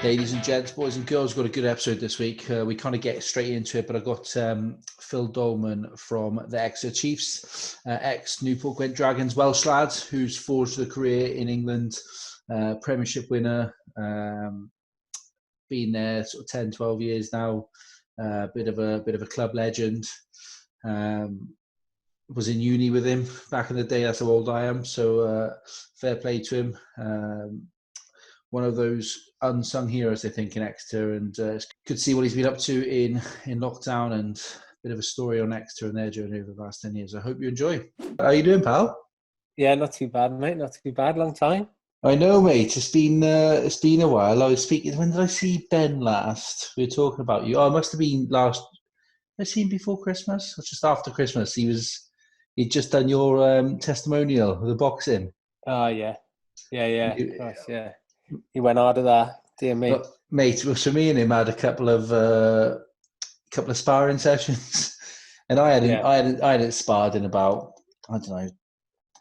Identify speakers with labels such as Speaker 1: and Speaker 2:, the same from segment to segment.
Speaker 1: Ladies and gents, boys and girls, got a good episode this week. We kind of get straight into it, but I got Phil Dollman from the Exeter Chiefs, ex-Newport Gwent Dragons Welsh lad, who's forged a career in England, Premiership winner, been there sort of 10, 12 years now, bit of a club legend. Was in uni with him back in the day. That's how old I am. So fair play to him. One of those unsung heroes, I think, in Exeter, and could see what he's been up to in lockdown, and a bit of a story on Exeter and their journey over the last 10 years. I hope you enjoy. How are you doing, pal?
Speaker 2: Yeah, not too bad, mate. Not too bad. Long time.
Speaker 1: I know, mate. It's been a while. I was speaking. When did I see Ben last? We were talking about you. Oh, it must have been last. Did I see him before Christmas or just after Christmas? He'd just done your testimonial, the boxing.
Speaker 2: Oh yeah. Christ, yeah. He went hard at that, dear me.
Speaker 1: Well, mate, so me and him had a couple of sparring sessions, and I hadn't sparred in about, I don't know,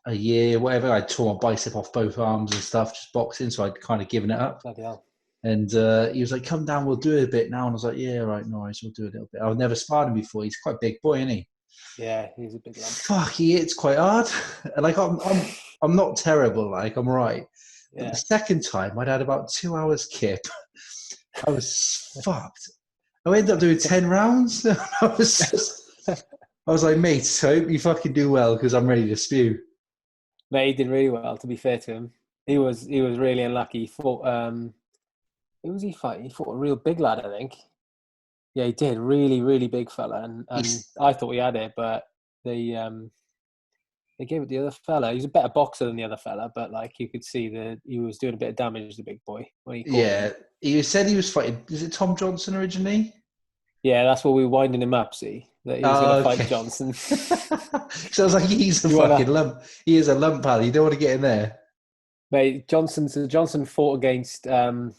Speaker 1: a year, whatever. I tore my bicep off both arms and stuff, just boxing, so I'd kind of given it up.
Speaker 2: Bloody hell.
Speaker 1: And he was like, "Come down, we'll do it a bit now." And I was like, "Yeah, right, no worries, we'll do it a little bit." I've never sparred him before. He's quite a big boy, isn't he?
Speaker 2: Yeah, he's a big lad.
Speaker 1: Fuck, he hits quite hard. And like, I'm not terrible. Like, I'm right. But the second time, I'd had about 2 hours kip. I was fucked. I ended up doing 10 rounds. I was like, mate, I hope you fucking do well because I'm ready to spew.
Speaker 2: Mate, he did really well, to be fair to him. He was really unlucky. He fought, who was he fighting? He fought a real big lad, I think. Yeah, he did. Really, really big fella. And I thought he had it, but they gave it the other fella. He was a better boxer than the other fella, but like you could see that he was doing a bit of damage, the big boy. When he caught him.
Speaker 1: He said he was fighting. Is it Tom Johnson originally?
Speaker 2: Yeah, that's what we were winding him up, see? That he was going to fight Johnson.
Speaker 1: So I was like, he's a fucking lump. He is a lump, pal. You don't want to get in there.
Speaker 2: Mate, Johnson fought against some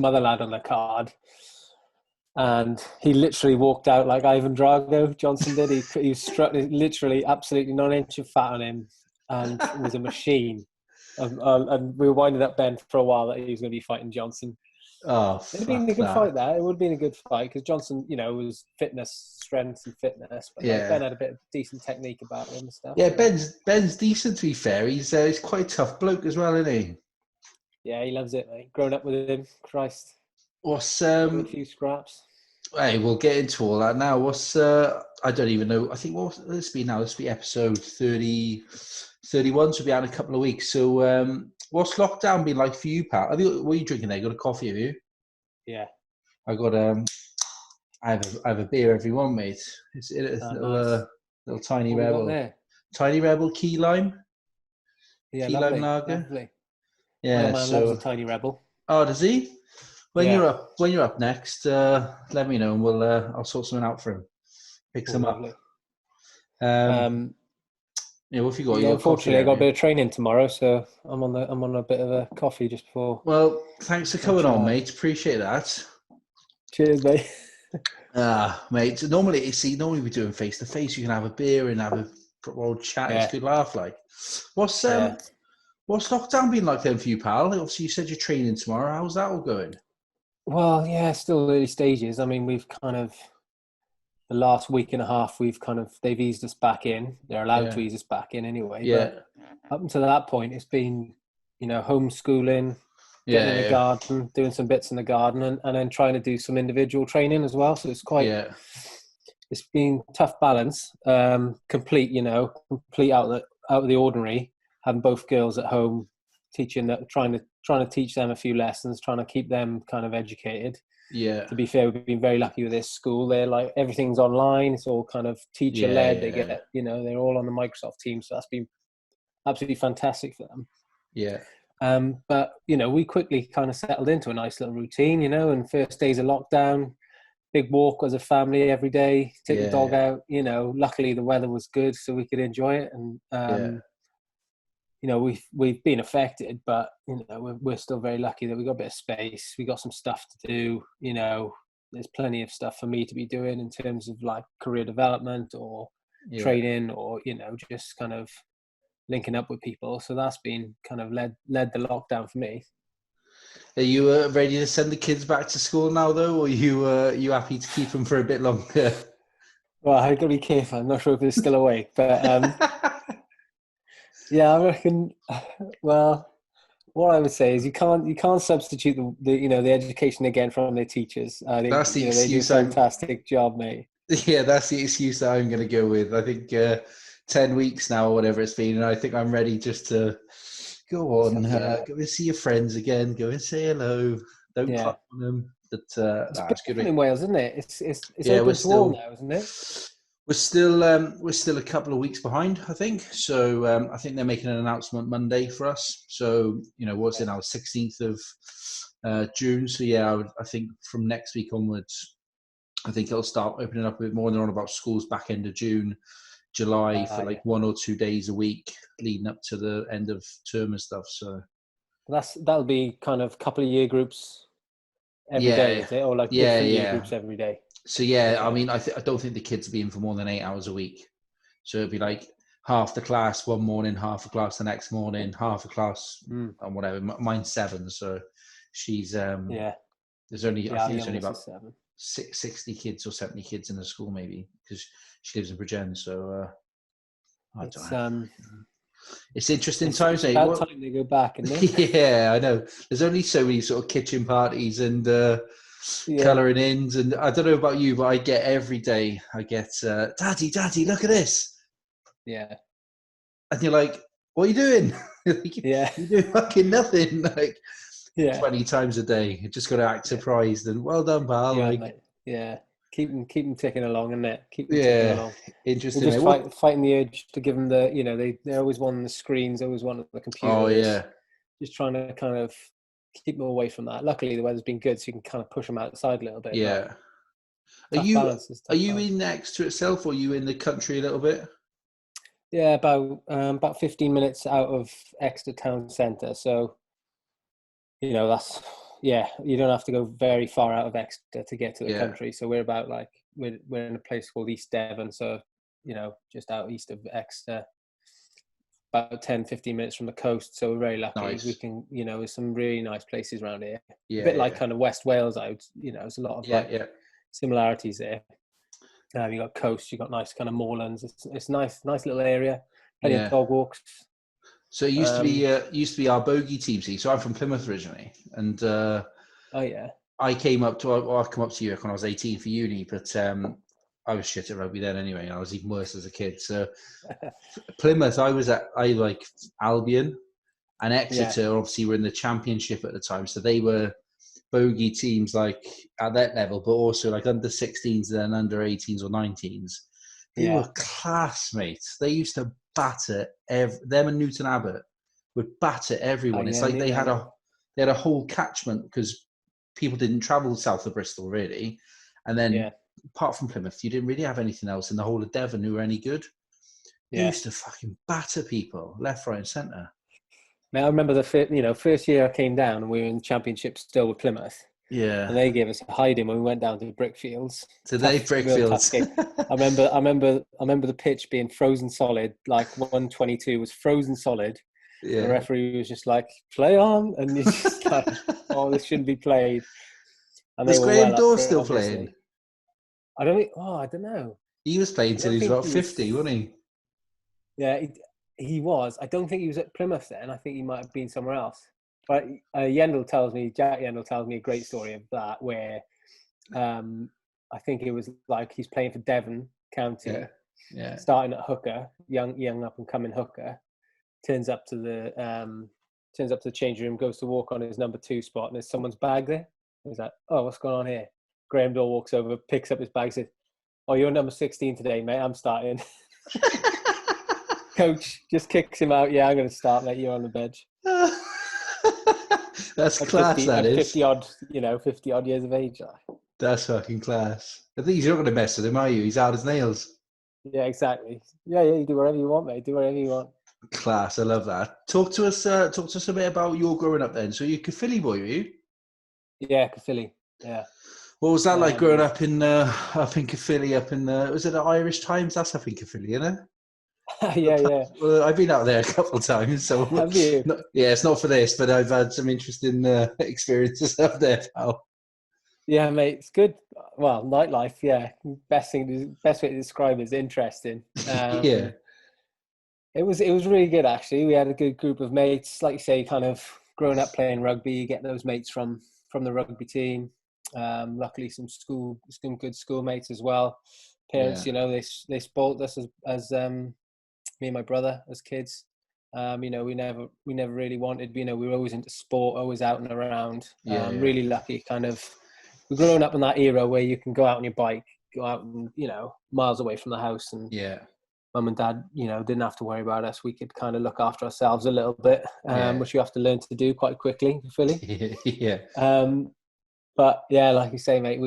Speaker 2: other lad on the card. And he literally walked out like Ivan Drago. Johnson did. He struck literally absolutely not an inch of fat on him, and it was a machine. And we were winding up Ben for a while that he was going to be fighting Johnson.
Speaker 1: Oh,
Speaker 2: it'd have been a good fight. That it would have been a good fight because Johnson, was strength and fitness. But Ben had a bit of decent technique about him and stuff.
Speaker 1: Yeah, Ben's decent, to be fair. He's quite a tough bloke as well, isn't he?
Speaker 2: Yeah, he loves it, mate. Grown up with him, Christ.
Speaker 1: What's
Speaker 2: a few scraps.
Speaker 1: Hey, we'll get into all that now. What's I don't even know. I think this be episode 30, 31. So we'll be out in a couple of weeks. So what's lockdown been like for you, pal? What are you drinking there? Got a coffee, have you?
Speaker 2: Yeah.
Speaker 1: I got I have a beer every one, mate. It's a little tiny rebel. Tiny rebel key lime.
Speaker 2: Yeah,
Speaker 1: key
Speaker 2: lovely,
Speaker 1: lime lager.
Speaker 2: Lovely.
Speaker 1: Yeah,
Speaker 2: my man loves a tiny rebel.
Speaker 1: Oh, does he? When you're up next, let me know and we'll I'll sort something out for him. Pick some
Speaker 2: lovely.
Speaker 1: up. What have you got?
Speaker 2: Unfortunately, I got a bit of training tomorrow, so I'm on a bit of a coffee just before.
Speaker 1: Well, thanks for coming on, mate. Appreciate that.
Speaker 2: Cheers, mate.
Speaker 1: Mate. Normally we're doing face to face. You can have a beer and have a old chat. It's a good laugh. Like, what's lockdown been like then for you, pal? Obviously, you said you're training tomorrow. How's that all going?
Speaker 2: Well, yeah, still early stages. I mean, we've kind of the last week and a half, they've eased us back in. They're allowed to ease us back in anyway.
Speaker 1: Yeah.
Speaker 2: But up until that point, it's been, homeschooling, getting in the garden, doing some bits in the garden, and then trying to do some individual training as well. So it's it's been tough balance. Complete out of the ordinary. Having both girls at home, teaching that, trying to teach them a few lessons, trying to keep them kind of educated. Yeah. To be fair, we've been very lucky with this school. They're like, everything's online. It's all kind of teacher led. They get, they're all on the Microsoft team. So that's been absolutely fantastic for them.
Speaker 1: Yeah.
Speaker 2: But, we quickly kind of settled into a nice little routine, and first days of lockdown, big walk as a family every day, take the dog out, luckily the weather was good so we could enjoy it. And, we've been affected, but we're still very lucky that we got a bit of space. We got some stuff to do. There's plenty of stuff for me to be doing in terms of like career development or training, or just kind of linking up with people. So that's been kind of led the lockdown for me.
Speaker 1: Are you ready to send the kids back to school now, though, or are you happy to keep them for a bit longer?
Speaker 2: Well, I've got to be careful. I'm not sure if they're still awake, but yeah, I reckon. Well, what I would say is you can't substitute the education again from their teachers. I think
Speaker 1: That's the
Speaker 2: they do a
Speaker 1: excuse.
Speaker 2: fantastic job, mate.
Speaker 1: Yeah, that's the excuse that I'm going to go with. I think 10 weeks now, or whatever it's been, and I think I'm ready just to go on, go and see your friends again, go and say hello. Don't climb on them. But
Speaker 2: It's
Speaker 1: that's good.
Speaker 2: in Wales, isn't it? It's
Speaker 1: Yeah,
Speaker 2: open to all now, isn't it?
Speaker 1: we're still a couple of weeks behind, I think. So I think they're making an announcement Monday for us. So what's it now, 16th of June. So yeah, I think from next week onwards, I think it'll start opening up a bit more. They're on about schools back end of June, July for like 1 or 2 days a week leading up to the end of term and stuff. So
Speaker 2: that'll be kind of couple of year groups every day, is it? Or like different year groups every day?
Speaker 1: So yeah, okay. I mean, I don't think the kids will be in for more than 8 hours a week. So it'd be like half the class one morning, half the class the next morning, half the class and whatever. Mine's 7, so she's there's only I think there's only about 60 kids or 70 kids in the school maybe, because she lives in Bridgend. So it's interesting times.
Speaker 2: It's about time they go back, isn't it?
Speaker 1: Yeah, I know. There's only so many sort of kitchen parties and colouring ins, and I don't know about you, but I get every day. I get, Daddy, look at this.
Speaker 2: Yeah.
Speaker 1: And you're like, what are you doing?
Speaker 2: Yeah.
Speaker 1: You do fucking nothing. Like 20 times a day. You just got to act surprised and well done, pal.
Speaker 2: Yeah,
Speaker 1: like,
Speaker 2: mate. Yeah. Keep them ticking along, isn't it? Keep them ticking along.
Speaker 1: Interesting.
Speaker 2: We're just fighting the urge to give them the, they're always wanting the screens, always wanting the computers.
Speaker 1: Oh, yeah.
Speaker 2: Just trying to kind of keep them away from that. Luckily, the weather's been good, so you can kind of push them outside a little bit.
Speaker 1: Yeah. Are you in Exeter itself, or are you in the country a little bit?
Speaker 2: Yeah, about 15 minutes out of Exeter town centre. So, that's you don't have to go very far out of Exeter to get to the country. So we're about we're in a place called East Devon. So, just out east of Exeter, about 10-15 minutes from the coast. So we're very lucky. Nice. We can, there's some really nice places around here. A bit like kind of West Wales. There's a lot of similarities there. You got coast, you got nice kind of moorlands. It's nice little area. Plenty of dog walks.
Speaker 1: So it used to be our bogey team. See, so I'm from Plymouth originally, and I came up to you when I was 18 for uni, but I was shit at rugby then anyway, and I was even worse as a kid. So Plymouth, I like Albion and Exeter. Obviously, were in the championship at the time, so they were bogey teams like at that level, but also like under 16s and under 18s or 19s. They were classmates. They used to batter them, and Newton Abbott would batter everyone. It's like they had a whole catchment because people didn't travel south of Bristol really, and then apart from Plymouth, you didn't really have anything else in the whole of Devon who were any good. They used to fucking batter people left, right, and centre.
Speaker 2: Now, I remember the first year I came down and we were in the championship still with Plymouth.
Speaker 1: Yeah.
Speaker 2: And they gave us a hiding when we went down to Brickfields.
Speaker 1: Brickfields.
Speaker 2: I remember the pitch being frozen solid, like 122 was frozen solid. Yeah. The referee was just like, play on, and you're just like, oh, this shouldn't be played. And
Speaker 1: was Graham Dawes still playing?
Speaker 2: I don't know.
Speaker 1: He was playing till he was about 50, wasn't he?
Speaker 2: Yeah, he was. I don't think he was at Plymouth then. I think he might have been somewhere else. But Jack Yendall tells me a great story of that, where I think it was like he's playing for Devon County, starting at hooker, young up and coming hooker, turns up to the changing room, goes to walk on his number 2 spot, and there's someone's bag there. He's like, oh, what's going on here? Graham Dawes walks over, picks up his bag, says, oh, you're number 16 today, mate. I'm starting. Coach just kicks him out. Yeah, I'm going to start, mate. You're on the bench.
Speaker 1: That's class,
Speaker 2: 50,
Speaker 1: that is.
Speaker 2: 50 odd years of age.
Speaker 1: That's fucking class. I think you're not going to mess with him, are you? He's hard as nails.
Speaker 2: Yeah, exactly. Yeah, you do whatever you want, mate. Do whatever you want.
Speaker 1: Class, I love that. Talk to us a bit about your growing up then. So you're Caerphilly boy, were you?
Speaker 2: Yeah, Caerphilly. Yeah.
Speaker 1: What was that like growing up in Caerphilly? Was it the Irish Times? That's up in Caerphilly, isn't it?
Speaker 2: Yeah.
Speaker 1: Well, I've been out there a couple of times, so
Speaker 2: have you?
Speaker 1: It's not for this, but I've had some interesting experiences up there, pal.
Speaker 2: Yeah, mate, it's good. Well, nightlife, yeah. Best way to describe it is interesting.
Speaker 1: Yeah.
Speaker 2: It was really good actually. We had a good group of mates, like you say, kind of growing up playing rugby. You get those mates from the rugby team. Luckily, some good schoolmates as well. Parents, they spoiled us as me and my brother as kids. We never really wanted. We were always into sport, always out and around. Really lucky, kind of. We're growing up in that era where you can go out on your bike, go out and miles away from the house, and mum and dad, didn't have to worry about us. We could kind of look after ourselves a little bit, which you have to learn to do quite quickly in Philly.
Speaker 1: Yeah.
Speaker 2: But yeah, like you say, mate,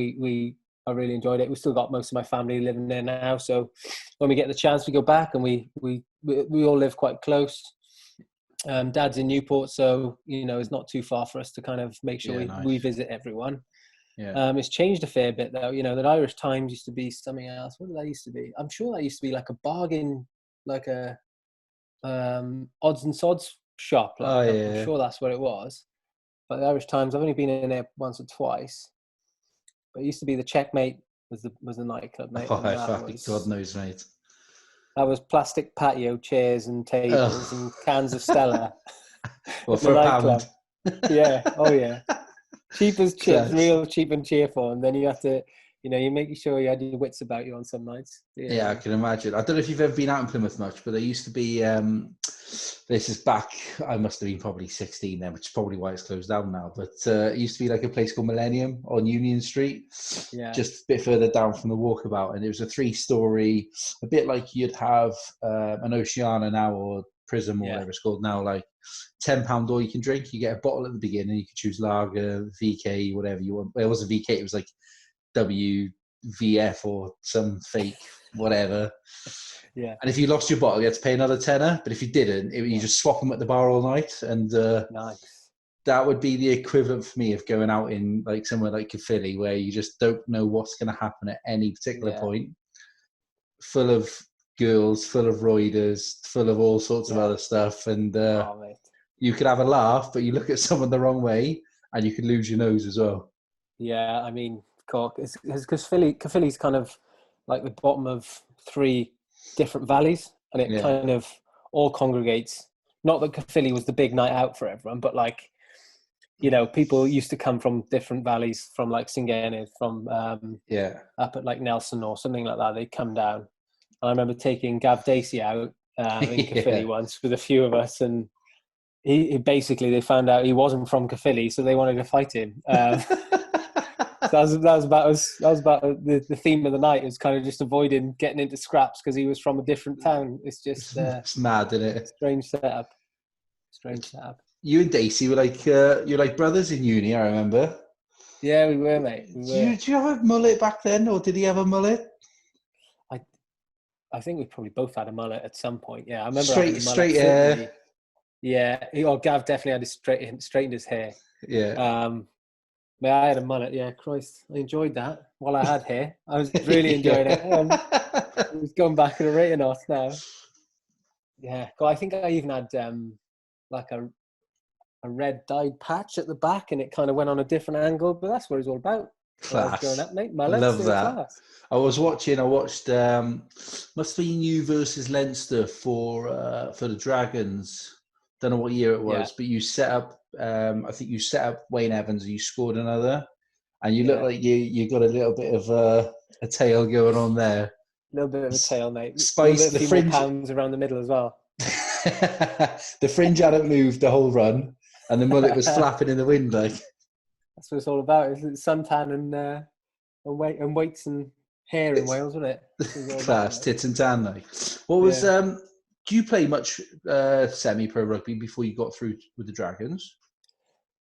Speaker 2: I really enjoyed it. We still got most of my family living there now, so when we get the chance, we go back, and we all live quite close. Dad's in Newport, so it's not too far for us to kind of make sure we visit everyone.
Speaker 1: Yeah.
Speaker 2: It's changed a fair bit though. That Irish Times used to be something else. What did that used to be? I'm sure that used to be like a bargain, like a odds and sods shop. I'm sure that's what it was. But the Irish Times, I've only been in there once or twice. But it used to be the Checkmate was the nightclub, mate.
Speaker 1: God knows, mate.
Speaker 2: That was plastic patio chairs and tables and cans of Stella.
Speaker 1: Well, for a pound.
Speaker 2: Yeah. Oh yeah. Cheap as chips, real cheap and cheerful, and then you have to, you're making sure you had your wits about you on some nights.
Speaker 1: Yeah, I can imagine. I don't know if you've ever been out in Plymouth much, but there used to be, this is back, I must have been probably 16 then, which is probably why it's closed down now, but it used to be like a place called Millennium on Union Street, just a bit further down from the walkabout, and it was a 3-story, a bit like you'd have an Oceana now, or Prism, or whatever it's called now, like £10 all you can drink. You get a bottle at the beginning, you can choose lager, VK, whatever you want. Well, it wasn't VK, it was like WVF or some fake whatever.
Speaker 2: Yeah.
Speaker 1: And if you lost your bottle, you had to pay another tenner. But if you didn't, you just swap them at the bar all night. And
Speaker 2: nice.
Speaker 1: That would be the equivalent for me of going out in like somewhere like Philly, where you just don't know what's going to happen at any particular point. Full of girls, full of roiders, full of all sorts of other stuff. And you could have a laugh, but you look at someone the wrong way and you could lose your nose as well.
Speaker 2: Yeah, I mean, Cork, it's because Philly's kind of like the bottom of 3 different valleys, and it kind of all congregates. Not that Caerphilly was the big night out for everyone, but like, people used to come from different valleys, from like Singene, from up at like Nelson or something like that. They'd come down. And I remember taking Gav Dacey out in Caerphilly once with a few of us, and he basically, they found out he wasn't from Caerphilly, so they wanted to fight him. So that was about the theme of the night. It was kind of just avoiding getting into scraps because he was from a different town. It's just
Speaker 1: it's mad, isn't it?
Speaker 2: Strange setup.
Speaker 1: You and Dacey were like you're like brothers in uni, I remember.
Speaker 2: Yeah, we were, mate.
Speaker 1: Did you have a mullet back then, or did he have a mullet?
Speaker 2: I think we probably both had a mullet at some point. Yeah, I remember
Speaker 1: straight hair.
Speaker 2: Yeah, Gav definitely had straightened his hair.
Speaker 1: Yeah.
Speaker 2: I had a mullet. Yeah, Christ, I enjoyed that while I had hair. I was really enjoying it. I was going back and rating off now. Yeah, I think I even had like a red dyed patch at the back, and it kind of went on a different angle. But that's what it's all about.
Speaker 1: Class.
Speaker 2: Growing up, mate.
Speaker 1: Love that. Class. I watched must be you versus Leinster for the Dragons. Don't know what year it was, but you set up. I think you set up Wayne Evans, and you scored another, and you look like you got a little bit of a tail going on there. A
Speaker 2: little bit of a tail, mate.
Speaker 1: Spice,
Speaker 2: the fringe pounds around the middle as well.
Speaker 1: The fringe hadn't moved the whole run, and the mullet was flapping in the wind like.
Speaker 2: That's what it's all about. It's suntan and weights and hair in Wales, wasn't it?
Speaker 1: Class, tits and tan, like. What was do you play much semi-pro rugby before you got through with the Dragons?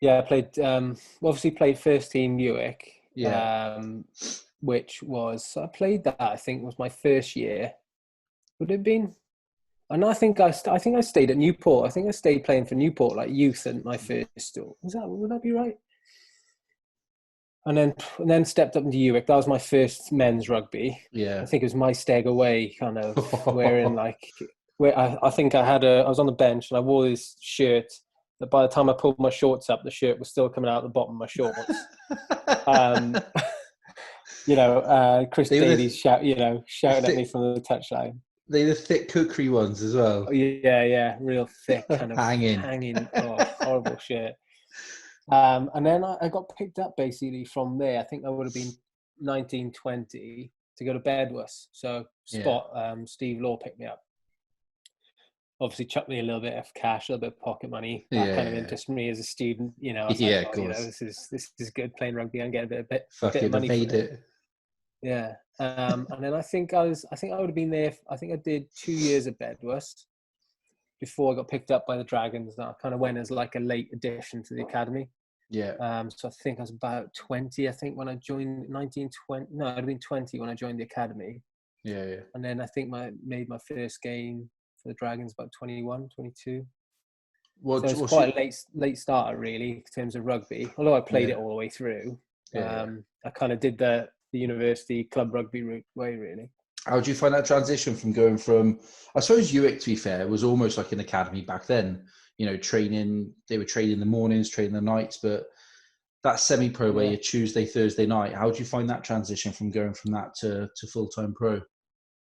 Speaker 2: Yeah, I played. Obviously, played first team Uick.
Speaker 1: Yeah.
Speaker 2: Which was I played that. I think was my first year. Would it have been? And I think I stayed at Newport. I think I stayed playing for Newport like youth at my first store. Would that be right? And then stepped up into Uick. That was my first men's rugby.
Speaker 1: Yeah.
Speaker 2: I think it was my steg away, kind of wearing like where I think I was on the bench and I wore this shirt that by the time I pulled my shorts up, the shirt was still coming out the bottom of my shorts. Chris Davies shouting at me from the touchline.
Speaker 1: They the thick cookery ones as well.
Speaker 2: Oh, yeah, real thick, kind of
Speaker 1: hanging.
Speaker 2: Oh, horrible shirt. And then I got picked up basically from there. I think I would have been 19, 20 to go to Bedwas. So Steve Law picked me up. Obviously chucked me a little bit of cash, a little bit of pocket money. That kind of interested me as a student. I was like, this is good playing rugby and get a bit of money for it. Yeah. And then I think I would have been there. I think I did 2 years at Bedwas before I got picked up by the Dragons. And I kind of went as like a late addition to the academy.
Speaker 1: Yeah.
Speaker 2: So I think I was about 20. I think when I joined 1920. No, I'd have been 20 when I joined the academy.
Speaker 1: Yeah.
Speaker 2: And then I think made my first game for the Dragons about 21, 22. So it's quite a late starter really in terms of rugby. Although I played it all the way through. I kind of did the university club rugby way really.
Speaker 1: How do you find that transition from going from, I suppose UIC, to be fair, was almost like an academy back then, training, they were training in the mornings, training the nights, but that semi-pro where you're Tuesday, Thursday night, how do you find that transition from going from that to full-time pro?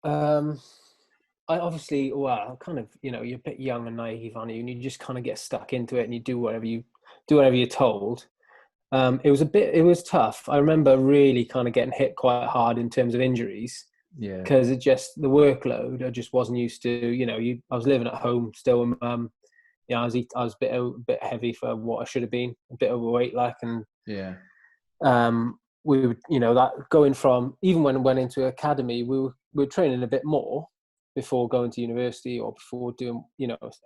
Speaker 2: I obviously, kind of, you're a bit young and naive, aren't you? And you just kind of get stuck into it and you do whatever you're told. It was tough. I remember really kind of getting hit quite hard in terms of injuries.
Speaker 1: Yeah.
Speaker 2: Because the workload, I just wasn't used to. I was living at home still with mum. I was a bit heavy for what I should have been, a bit overweight, and we would, that going from, even when I went into academy, we were training a bit more before going to university or before doing,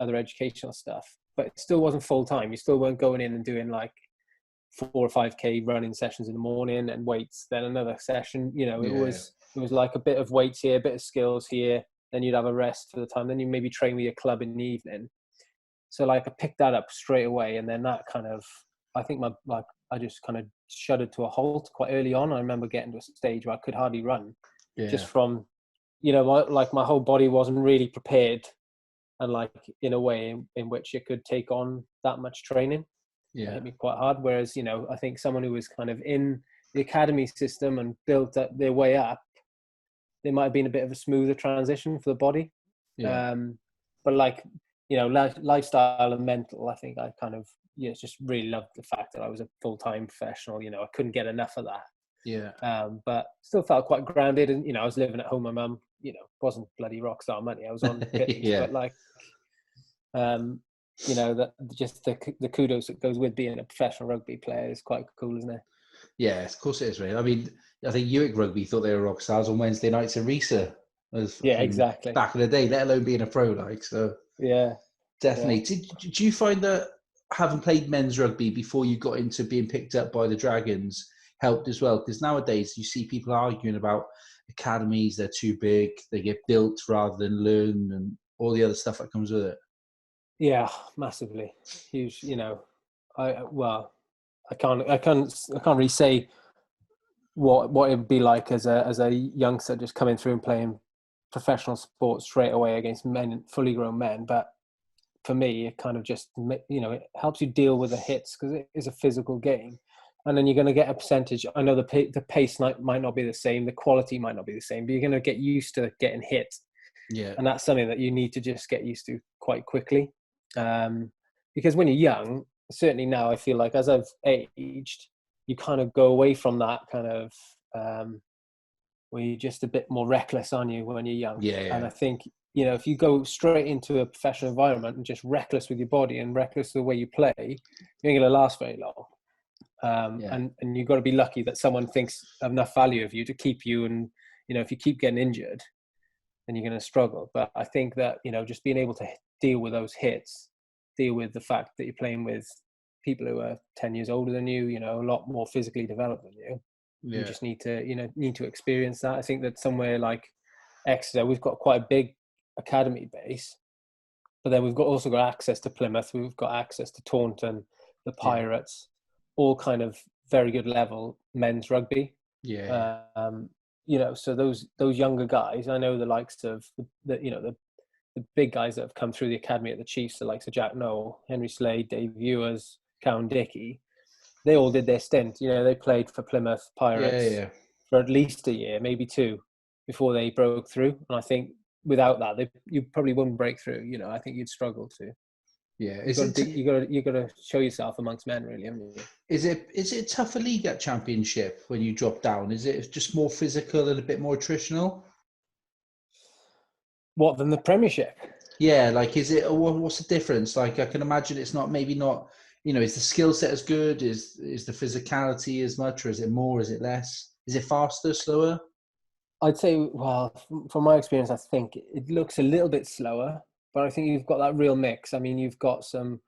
Speaker 2: other educational stuff. But it still wasn't full time. You still weren't going in and doing like 4 or 5K running sessions in the morning and weights, then another session. It was like a bit of weights here, a bit of skills here. Then you'd have a rest for the time. Then you maybe train with your club in the evening. So I picked that up straight away. And then that kind of, I think I just kind of shuddered to a halt quite early on. I remember getting to a stage where I could hardly run just from, my whole body wasn't really prepared. And in a way in which it could take on that much training. It hit me quite hard. Whereas, I think someone who was kind of in the academy system and built up their way up, there might have been a bit of a smoother transition for the body. But lifestyle and mental, I think I kind of, just really loved the fact that I was a full-time professional. I couldn't get enough of that. But still felt quite grounded. And, I was living at home. My mum, wasn't bloody rock star money. I was on pittance, but that just the kudos that goes with being a professional rugby player is quite cool, isn't it?
Speaker 1: Yeah, of course it is, right? I mean, I think UIC rugby thought they were rock stars on Wednesday nights at Risa.
Speaker 2: Exactly.
Speaker 1: Back in the day, let alone being a pro, so.
Speaker 2: Yeah.
Speaker 1: Definitely. Yeah. Do you find that having played men's rugby before you got into being picked up by the Dragons helped as well? Because nowadays you see people arguing about academies, they're too big, they get built rather than learn, and all the other stuff that comes with it.
Speaker 2: Yeah, massively huge. I can't really say what it would be like as a youngster just coming through and playing professional sports straight away against fully grown men. But for me, it kind of just, it helps you deal with the hits because it is a physical game. And then you're going to get a percentage. I know the pace might not be the same, the quality might not be the same, but you're going to get used to getting hit.
Speaker 1: Yeah.
Speaker 2: And that's something that you need to just get used to quite quickly. Because when you're young, certainly now I feel like as I've aged, you kind of go away from that kind of where you're just a bit more reckless, aren't you, when you're young?
Speaker 1: Yeah.
Speaker 2: And I think, if you go straight into a professional environment and just reckless with your body and reckless with the way you play, you ain't going to last very long. And you've got to be lucky that someone thinks enough value of you to keep you. And, if you keep getting injured, then you're going to struggle. But I think that, just being able to deal with those hits, deal with the fact that you're playing with people who are 10 years older than you, a lot more physically developed than you. Yeah. You just need to experience that. I think that somewhere like Exeter, we've got quite a big academy base, but then we've also got access to Plymouth, we've got access to Taunton, the Pirates, all kind of very good level men's rugby. So those younger guys, I know the likes of the the big guys that have come through the academy at the Chiefs, the likes of Jack Noel, Henry Slade, Dave Ewers, Cowan Dickey, they all did their stint. You know, they played for Plymouth Pirates for at least a year, maybe two, before they broke through. And I think without that, you probably wouldn't break through. You know, I think you'd struggle to.
Speaker 1: Yeah,
Speaker 2: you got to show yourself amongst men, really, haven't you?
Speaker 1: Is it a tougher league at Championship when you drop down? Is it just more physical and a bit more attritional?
Speaker 2: What, than the Premiership?
Speaker 1: Yeah, like, is it? What's the difference? Like, I can imagine it's maybe not. You know, is the skill set as good? Is the physicality as much, or is it more? Is it less? Is it faster, slower?
Speaker 2: I'd say, well, from my experience, I think it looks a little bit slower, but I think you've got that real mix. I mean, you've got some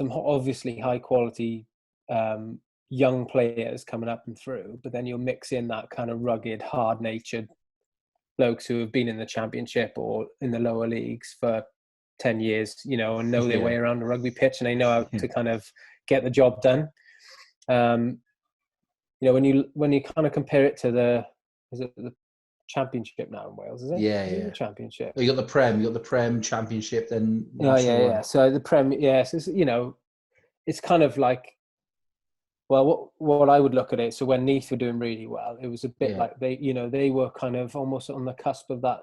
Speaker 2: obviously high quality young players coming up and through, but then you'll mix in that kind of rugged, hard natured blokes who have been in the Championship or in the lower leagues for 10 years, you know, and know their way around a rugby pitch, and they know how to kind of get the job done. You know, when you kind of compare it to the Championship now in Wales, is it?
Speaker 1: Yeah,
Speaker 2: The Championship.
Speaker 1: You got the Prem Championship, then
Speaker 2: Yeah. So the Prem, yes, you know, it's kind of like, well, what I would look at it. So when Neath were doing really well, it was a bit like they were kind of almost on the cusp of that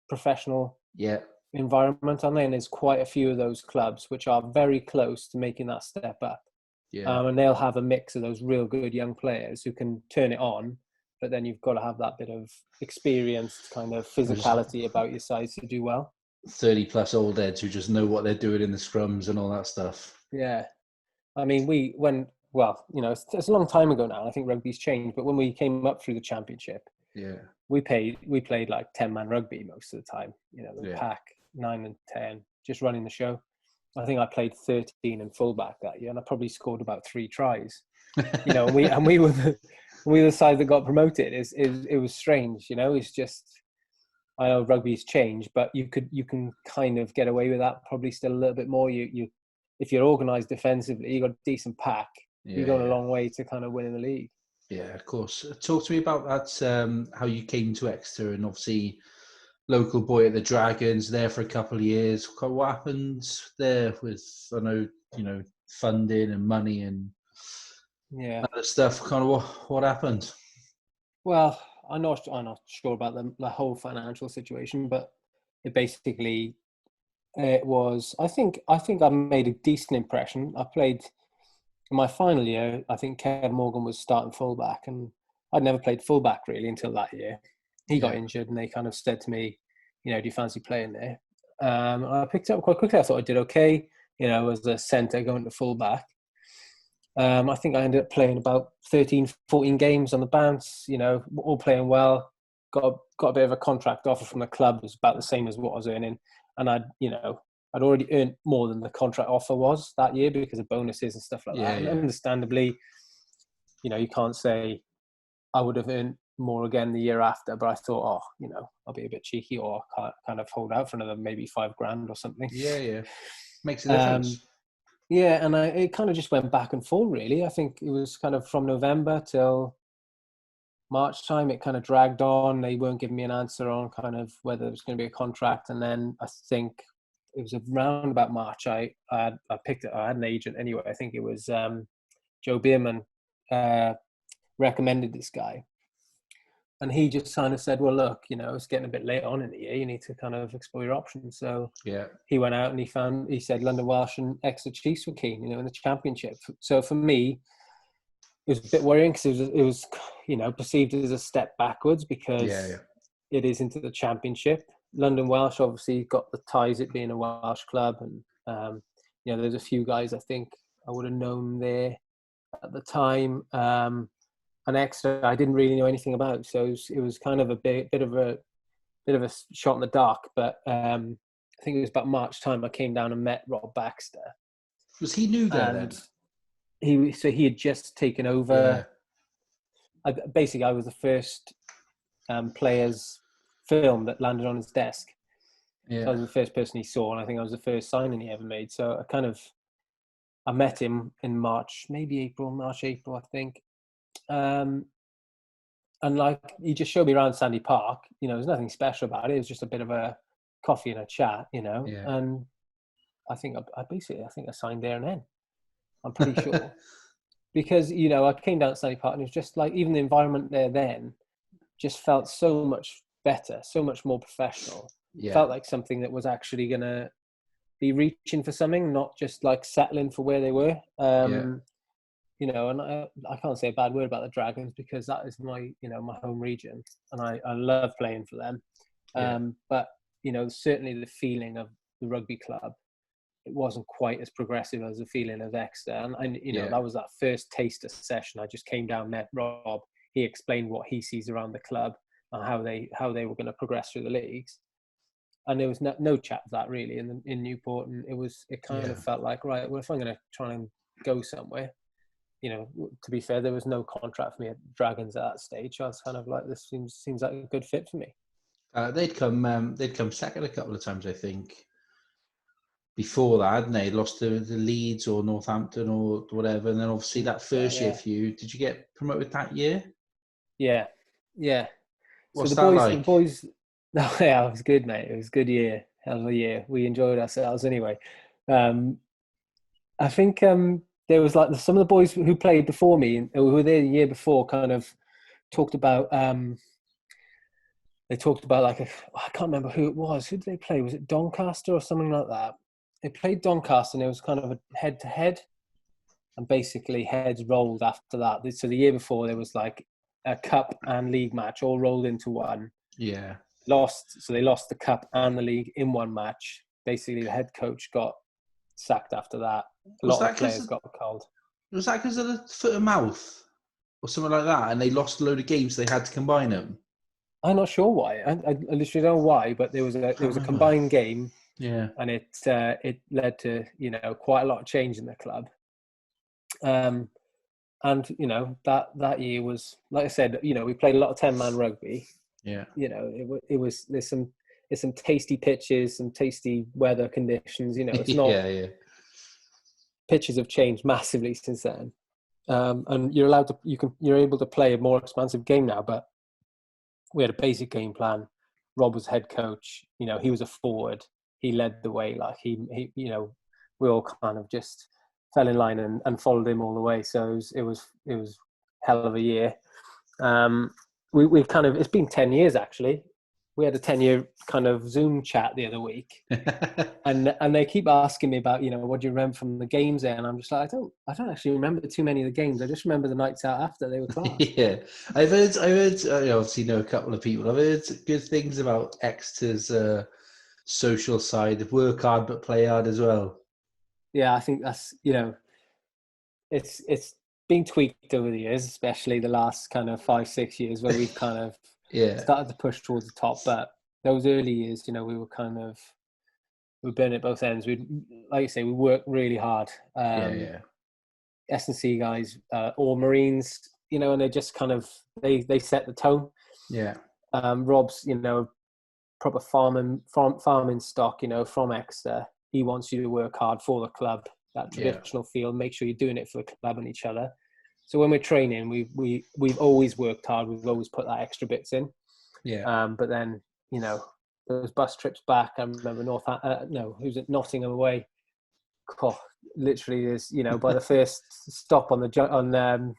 Speaker 2: professional environment, aren't they? And there's quite a few of those clubs which are very close to making that step up. And they'll have a mix of those real good young players who can turn it on, but then you've got to have that bit of experienced kind of physicality about your side to do well.
Speaker 1: 30+ old heads who just know what they're doing in the scrums and all that stuff.
Speaker 2: Yeah. I mean, well, you know, it's a long time ago now. I think rugby's changed, but when we came up through the Championship, we played like 10-man rugby most of the time. You know, the pack 9 and 10, just running the show. I think I played 13 in fullback that year, and I probably scored about 3 tries. You know, and we were the side that got promoted. It was strange, you know. It's just, I know rugby's changed, but you can kind of get away with that probably still a little bit more. You if you're organised defensively, you got a decent pack. You're going a long way to kind of winning the league.
Speaker 1: Yeah, of course. Talk to me about that. How you came to Exeter, and obviously local boy at the Dragons, there for a couple of years. What happened there with, I know, you know, funding and money and other stuff? Kind of what happened?
Speaker 2: Well, I'm not sure about the whole financial situation, but it basically it was. I think I made a decent impression. I played in my final year. I think Kev Morgan was starting fullback, and I'd never played fullback really until that year. He got injured, and they kind of said to me, you know, do you fancy playing there? I picked it up quite quickly. I thought I did okay, you know, as a centre going to fullback. I think I ended up playing about 13, 14 games on the bounce, you know, all playing well. Got a bit of a contract offer from the club. It was about the same as what I was earning. And I'd already earned more than the contract offer was that year because of bonuses and stuff like that. And understandably, you know, you can't say I would have earned more again the year after, but I thought, you know, I'll be a bit cheeky or kind of hold out for another maybe $5,000 or something.
Speaker 1: Yeah. Makes a difference.
Speaker 2: Yeah, and it kind of just went back and forth, really. I think it was kind of from November till March time, it kind of dragged on. They weren't giving me an answer on kind of whether there was going to be a contract. And then I think it was around about March, I had an agent anyway. I think it was Joe Bierman recommended this guy. And he just kind of said, well, look, you know, it's getting a bit late on in the year. You need to kind of explore your options. So he went out and he said London Welsh and Exeter Chiefs were keen, you know, in the Championship. So for me, it was a bit worrying because it was, you know, perceived as a step backwards because it is into the Championship. London Welsh obviously got the ties, it being a Welsh club. And, you know, there's a few guys I think I would have known there at the time. And Exeter, I didn't really know anything about, so it was kind of a bit of a shot in the dark. But I think it was about March time I came down and met Rob Baxter.
Speaker 1: Was he new there then?
Speaker 2: He had just taken over. I was the first player's film that landed on his desk. So I was the first person he saw, and I think I was the first signing he ever made. So I met him in March, April, I think. And like he just showed me around Sandy Park. You know, there's nothing special about it. It was just a bit of a coffee and a chat, you know.
Speaker 1: Yeah.
Speaker 2: And I think I signed there and then. I'm pretty sure. Because, you know, I came down to Stanley Park and it was just like, even the environment there then just felt so much better, so much more professional.
Speaker 1: Yeah.
Speaker 2: Felt like something that was actually going to be reaching for something, not just like settling for where they were. You know, and I can't say a bad word about the Dragons because that is my, you know, my home region, and I love playing for them. But, you know, certainly the feeling of the rugby club, it wasn't quite as progressive as the feeling of Exeter. And you know, that was that first taster session. I just came down, met Rob. He explained what he sees around the club and how they were going to progress through the leagues. And there was no chat of that really in Newport. And it kind of felt like, right, well, if I'm going to try and go somewhere, you know, to be fair, there was no contract for me at Dragons at that stage. I was kind of like, this seems like a good fit for me.
Speaker 1: They'd come second a couple of times, I think. Before that, hadn't they? Lost to the Leeds or Northampton or whatever, and then obviously that first year for you, did you get promoted that year?
Speaker 2: Yeah.
Speaker 1: What's
Speaker 2: So
Speaker 1: the
Speaker 2: boys. No, yeah, it was good, mate. It was a good year, hell of a year. We enjoyed ourselves anyway. I think there was like some of the boys who played before me, who were there the year before, kind of talked about. They talked about I can't remember who it was. Who did they play? Was it Doncaster or something like that? They played Doncaster, and it was kind of a head-to-head, and basically heads rolled after that. So the year before, there was like a cup and league match all rolled into one.
Speaker 1: Yeah.
Speaker 2: So they lost the cup and the league in one match. Basically, the head coach got sacked after that. A lot of players got cold.
Speaker 1: Was that because of the foot and mouth or something like that? And they lost a load of games, so they had to combine them.
Speaker 2: I'm not sure why. I literally don't know why, but there was a combined game.
Speaker 1: Yeah.
Speaker 2: And it led to, you know, quite a lot of change in the club. And you know, that year was, like I said, you know, we played a lot of 10-man rugby.
Speaker 1: Yeah.
Speaker 2: You know, there's some tasty pitches, some tasty weather conditions. You know, it's not. Pitches have changed massively since then, and you're able to play a more expansive game now. But we had a basic game plan. Rob was head coach. You know, he was a forward. He led the way. Like he you know, we all kind of just fell in line and followed him all the way. So it was hell of a year. We kind of, it's been 10 years actually. We had a 10-year kind of Zoom chat the other week, and they keep asking me about, you know, what do you remember from the games there? And I'm just like, I don't actually remember too many of the games. I just remember the nights out after. They were class.
Speaker 1: Yeah, I've heard. I obviously know a couple of people. I've heard good things about Exeter's social side. Work hard but play hard as well.
Speaker 2: Yeah, I think that's, you know, it's been tweaked over the years, especially the last kind of 5-6 years where we've kind of started to push towards the top. But those early years, you know, we burn at both ends. We, like you say, we work really hard. S&C guys, all Marines, you know, and they just kind of they set the tone.
Speaker 1: Yeah.
Speaker 2: Rob's, you know, proper farming stock, you know, from Exeter. He wants you to work hard for the club, that traditional feel. Make sure you're doing it for the club and each other. So when we're training, we've always worked hard. We've always put that extra bits in.
Speaker 1: Yeah.
Speaker 2: But then, you know, those bus trips back. I remember Nottingham away. Oh, literally, is, you know, by the first stop on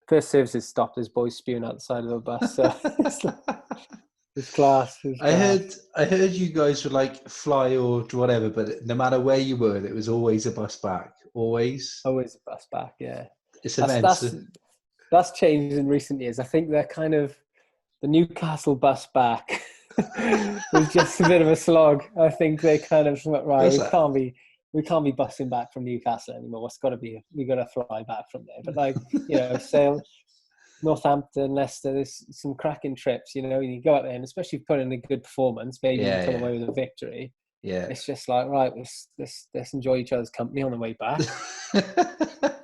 Speaker 2: first services stop, there's boys spewing out the side of the bus. So it's class.
Speaker 1: I heard you guys would like fly or whatever, but no matter where you were, it was always a bus back. Always
Speaker 2: a bus back. Yeah,
Speaker 1: it's immense.
Speaker 2: That's changed in recent years. I think they're kind of the Newcastle bus back was just a bit of a slog. I think they kind of went, right. We can't be busing back from Newcastle anymore. We got to fly back from there. But like, you know, Sale, Northampton, Leicester, there's some cracking trips. You know, you go out there, and especially put in a good performance, maybe you come away with a victory.
Speaker 1: Yeah,
Speaker 2: it's just like, right, let's enjoy each other's company on the way back,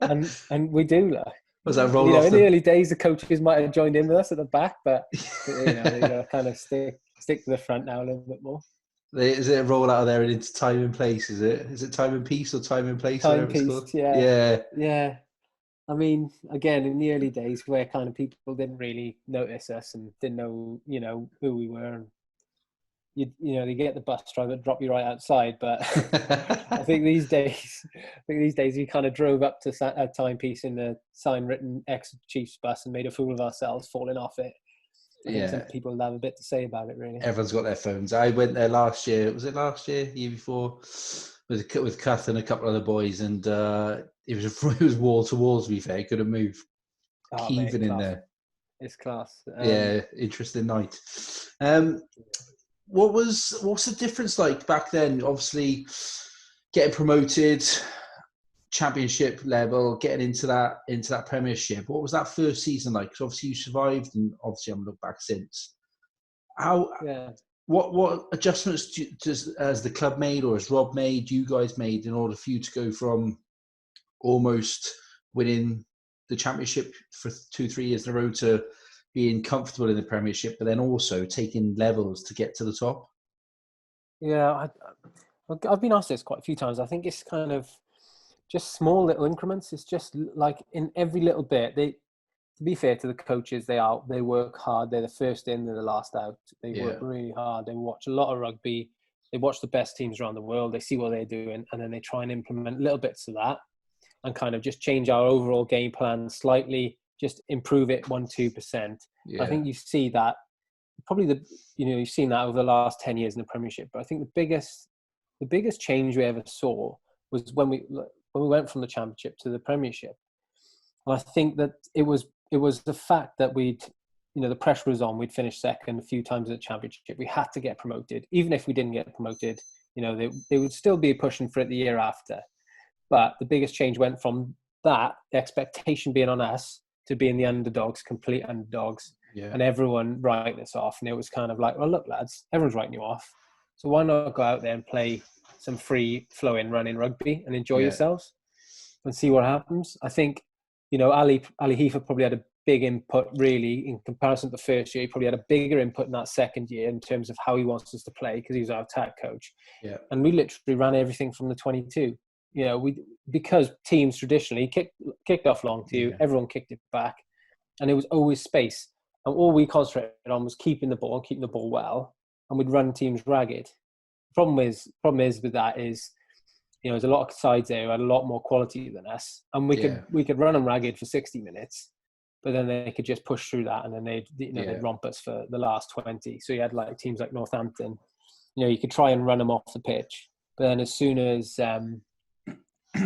Speaker 2: and we do. Like,
Speaker 1: was that
Speaker 2: roll? You know, in the early days, the coaches might have joined in with us at the back, but you know, they got to kind of stick to the front now a little bit more.
Speaker 1: Is it a roll out of there and into time and place? Is it time and peace or time and place?
Speaker 2: Time piece, yeah. I mean, again, in the early days, where kind of people didn't really notice us and didn't know, you know, who we were, and they get the bus driver drop you right outside. But I think these days we kind of drove up to a timepiece in the sign-written Exeter Chiefs bus and made a fool of ourselves falling off it. I think some people have a bit to say about it, really.
Speaker 1: Everyone's got their phones. I went there last year. Was it last year? Year before? With Cuth and a couple of other boys, and it was wall to wall. To be fair, couldn't move. Heaving in there.
Speaker 2: It's class.
Speaker 1: Interesting night. What's the difference like back then? Obviously, getting promoted, championship level, getting into that Premiership. What was that first season like? Because obviously you survived, and obviously I haven't looked back since. What adjustments has the club made, or has Rob made, you guys made, in order for you to go from almost winning the championship for 2-3 years in a row to being comfortable in the Premiership, but then also taking levels to get to the top?
Speaker 2: Yeah, I've been asked this quite a few times. I think it's kind of just small little increments. It's just like in every little bit. To be fair to the coaches, they work hard. They're the first in, they're the last out. They work really hard. They watch a lot of rugby. They watch the best teams around the world. They see what they're doing, and then they try and implement little bits of that and kind of just change our overall game plan slightly, just improve it 1-2%. Yeah. I think you see that probably you've seen that over the last 10 years in the Premiership. But I think the biggest change we ever saw was when we went from the Championship to the Premiership. And I think that it was the fact that the pressure was on. We'd finished second a few times at the Championship. We had to get promoted. Even if we didn't get promoted, they would still be pushing for it the year after. But the biggest change went from that, the expectation being on us, to being the underdogs, complete underdogs. Yeah. And everyone writing this off. And it was kind of like, well, look, lads, everyone's writing you off. So why not go out there and play some free flowing running rugby and enjoy yourselves and see what happens? I think, Ali Heifer probably had a big input, really, in comparison to the first year. He probably had a bigger input in that second year in terms of how he wants us to play, because he was our attack coach. Yeah. And we literally ran everything from the 22. Because teams traditionally kicked off long to you, everyone kicked it back, and there was always space. And all we concentrated on was keeping the ball well, and we'd run teams ragged. Problem is with that is, there's a lot of sides there who had a lot more quality than us, and we could run them ragged for 60 minutes, but then they could just push through that, and then they'd romp us for the last 20. So you had like teams like Northampton, you could try and run them off the pitch, but then as soon as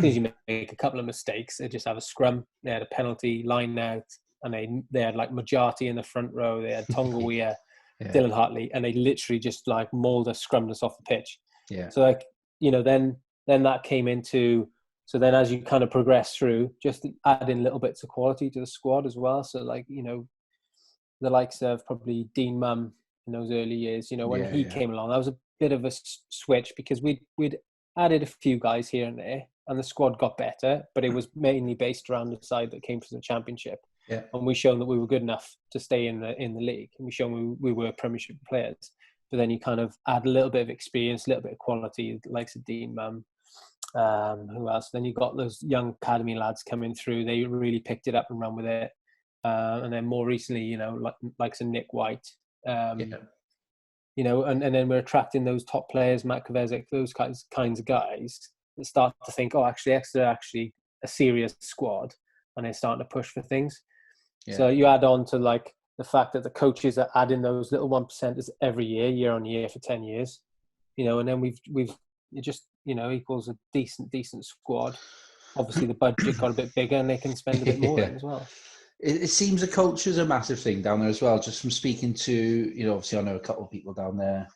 Speaker 2: you make a couple of mistakes, they just have a scrum, they had a penalty, line out, and they had like Majati in the front row, they had Tonga Weir, Dylan Hartley, and they literally just like mauled us, scrummed us off the pitch. Yeah. So then that came into, so then as you kind of progress through, just add in little bits of quality to the squad as well. So like, the likes of probably Dean Mum in those early years, when he came along, that was a bit of a switch, because we'd added a few guys here and there, and the squad got better, but it was mainly based around the side that came from the Championship. Yeah. And we shown that we were good enough to stay in the league, and we shown we were Premiership players. But then you kind of add a little bit of experience, a little bit of quality, like Dean Mum. Who else? Then you got those young academy lads coming through. They really picked it up and ran with it. And then more recently, like some Nick White. And then we're attracting those top players, Matt Kovacic, those kinds of guys that start to think, oh, actually, Exeter are actually a serious squad, and they're starting to push for things. Yeah. So you add on to like the fact that the coaches are adding those little 1%ers every year on year for 10 years, and then we've it just equals a decent squad. Obviously, the budget got a bit bigger, and they can spend a bit more as well.
Speaker 1: It seems the culture is a massive thing down there as well. Just from speaking to, obviously I know a couple of people down there.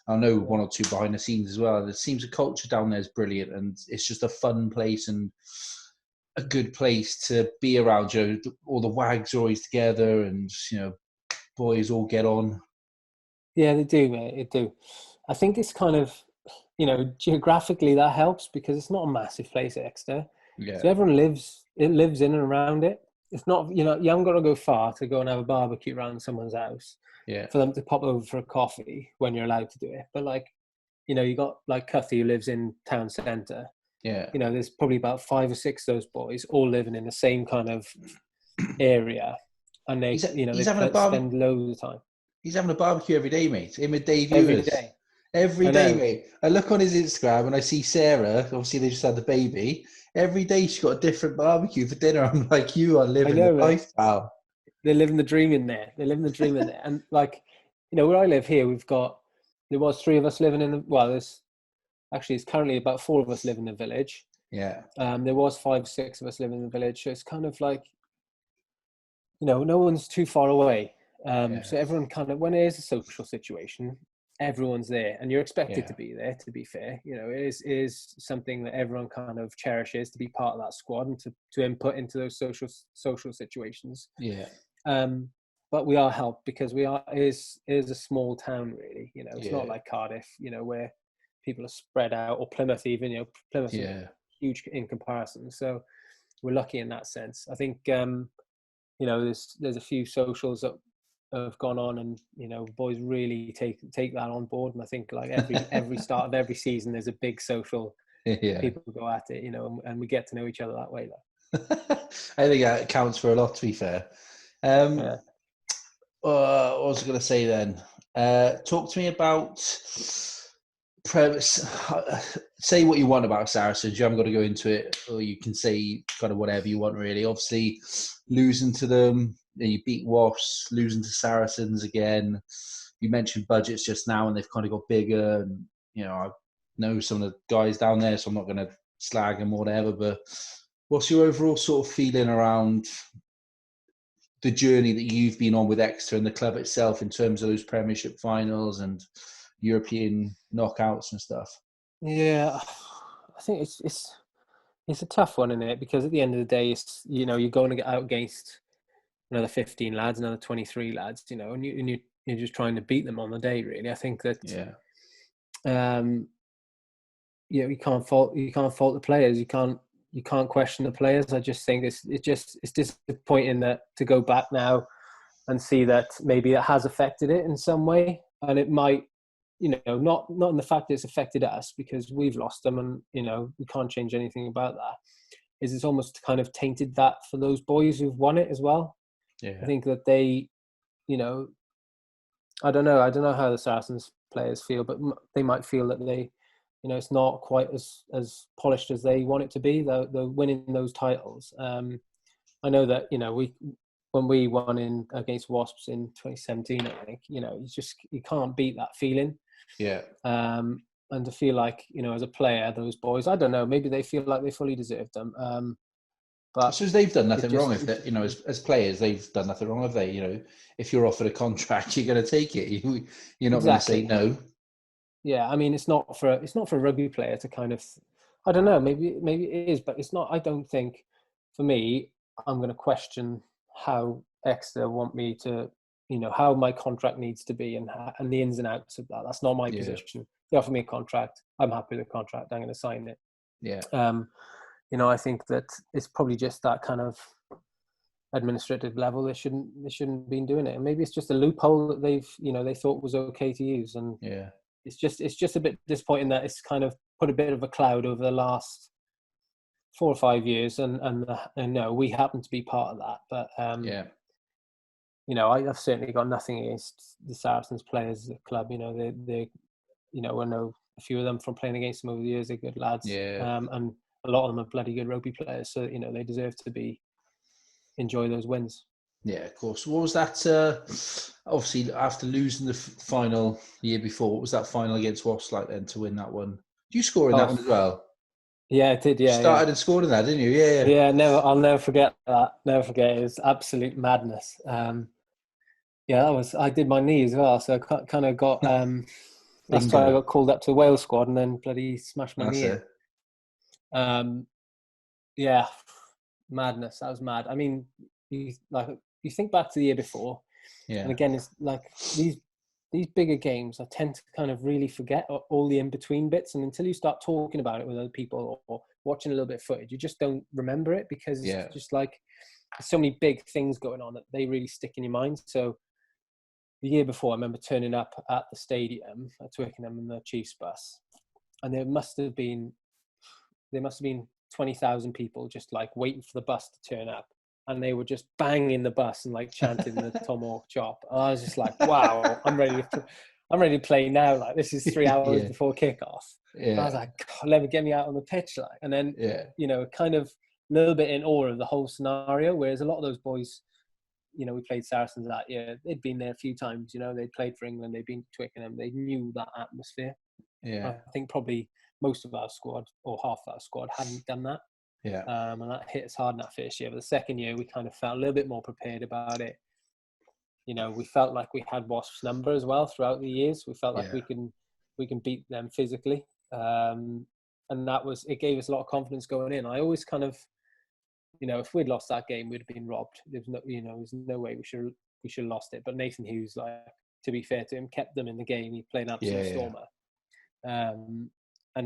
Speaker 1: I know one or two behind the scenes as well. It seems the culture down there is brilliant, and it's just a fun place and a good place to be around. All the wags are always together, and boys all get on.
Speaker 2: Yeah, they do, mate. They do. I think it's kind of, geographically that helps, because it's not a massive place, Exeter. Yeah. So everyone lives in and around it. It's not, you haven't got to go far to go and have a barbecue around someone's house for them to pop over for a coffee when you're allowed to do it. But like, you got like Cuthy, who lives in town centre. Yeah. There's probably about 5 or 6 of those boys all living in the same kind of area. And they, they spend loads of time.
Speaker 1: He's having a barbecue every day, mate. Him with Dave
Speaker 2: every
Speaker 1: Ewers.
Speaker 2: day.
Speaker 1: Every
Speaker 2: I
Speaker 1: day,
Speaker 2: know.
Speaker 1: mate. I look on his Instagram and I see Sarah. Obviously, they just had the baby. Every day she's got a different barbecue for dinner. I'm like, you are
Speaker 2: I
Speaker 1: living the
Speaker 2: know, mate.
Speaker 1: life, pal.
Speaker 2: They're living the dream in there. They're living the dream in there. And like, where I live here, there was 3 of us living in the, well, it's currently about 4 of us live in the village.
Speaker 1: Yeah.
Speaker 2: There was 5, 6 of us living in the village. So it's kind of like, no one's too far away. So everyone kind of, when it is a social situation, everyone's there and you're expected to be there, to be fair. It is something that everyone kind of cherishes, to be part of that squad and to input into those social situations.
Speaker 1: Yeah.
Speaker 2: But we are helped because is a small town, really. It's not like Cardiff, where people are spread out, or Plymouth even. Plymouth is huge in comparison. So we're lucky in that sense. I think there's a few socials that have gone on, and boys really take that on board. And I think like every start of every season, there's a big social. People go at it, and we get to know each other that way.
Speaker 1: I think that counts for a lot, to be fair. What was I going to say then? Talk to me about premise. Say what you want about Saracens. You haven't got to go into it, or you can say kind of whatever you want, really. Obviously, losing to them, you beat Wasps, losing to Saracens again. You mentioned budgets just now, and they've kind of got bigger. And I know some of the guys down there, so I'm not going to slag them or whatever. But what's your overall sort of feeling around the journey that you've been on with Exeter and the club itself in terms of those Premiership finals and European knockouts and stuff?
Speaker 2: Yeah, I think it's a tough one, isn't it? Because at the end of the day, you're going to get out against another 15 lads, another 23 lads, and you're just trying to beat them on the day, really. I think that you can't fault the players. You can't question the players. I just think it's disappointing that to go back now and see that maybe it has affected it in some way, and it might, not in the fact that it's affected us because we've lost them, and we can't change anything about that. It's almost kind of tainted that for those boys who've won it as well. I think that they, I don't know how the Saracens players feel, but they might feel that they, it's not quite as polished as they want it to be. They're winning those titles. I know that when we won against Wasps in 2017, I think you can't beat that feeling.
Speaker 1: Yeah.
Speaker 2: And to feel like as a player, those boys, I don't know, maybe they feel like they fully deserve them. But
Speaker 1: so they've done nothing wrong. If that, as players, they've done nothing wrong, have they? If you're offered a contract, you're going to take it. You're not going to say no.
Speaker 2: Yeah, I mean, it's not for a rugby player to kind of, I don't know, maybe it is, but it's not. I don't think, for me, I'm going to question how Exeter want me to, how my contract needs to be and the ins and outs of that. That's not my position. They offer me a contract. I'm happy with the contract. I'm going to sign it.
Speaker 1: Yeah.
Speaker 2: I think that it's probably just that kind of administrative level. They shouldn't been doing it, and maybe it's just a loophole that they thought was okay to use. And it's just a bit disappointing that it's kind of put a bit of a cloud over the last 4 or 5 years, and no, we happen to be part of that. But I've certainly got nothing against the Saracens players, the club. They I know a few of them from playing against them over the years. They're good lads, and a lot of them are bloody good rugby players. So they deserve to enjoy those wins.
Speaker 1: Yeah, of course. What was that? Obviously, after losing the final the year before, what was that final against Wasps like then to win that one? Did you score in that one as well?
Speaker 2: Yeah, I did. Yeah,
Speaker 1: you started and scored in that, didn't you? Yeah.
Speaker 2: Yeah, I'll never forget that. Never forget. It was absolute madness. I did my knee as well, so I kind of got. That's why I got called up to the Wales squad, and then bloody smashed my knee in. Yeah, madness. That was mad. I mean, you think back to the year before, and again, it's like these bigger games. I tend to kind of really forget all the in between bits, and until you start talking about it with other people or watching a little bit of footage, you just don't remember it because it's just like there's so many big things going on that they really stick in your mind. So the year before, I remember turning up at the stadium at Twickenham in the Chiefs bus, and there must have been 20,000 people just like waiting for the bus to turn up, and they were just banging the bus and like chanting the Tom Hawk chop. And I was just like, wow, I'm ready to I'm ready to play now. Like, this is 3 hours before kickoff.
Speaker 1: Yeah.
Speaker 2: I was like, God, let me get me out on the pitch. Like, and then, you know, kind of a little bit in awe of the whole scenario. Whereas a lot of those boys, you know, we played Saracens that year. They'd been there a few times, you know, they'd played for England. They'd been to Twickenham. They knew that atmosphere.
Speaker 1: Yeah.
Speaker 2: I think probably most of our squad or half of our squad hadn't done that.
Speaker 1: Yeah.
Speaker 2: And that hit us hard in that first year. But the second year, we kind of felt a little bit more prepared about it. You know, we felt like we had Wasp's number as well throughout the years. We felt like we can beat them physically. And it gave us a lot of confidence going in. I always kind of, you know, if we'd lost that game, we'd have been robbed. There's no way we should have lost it. But Nathan Hughes, like, to be fair to him, kept them in the game. He played an absolute stormer. And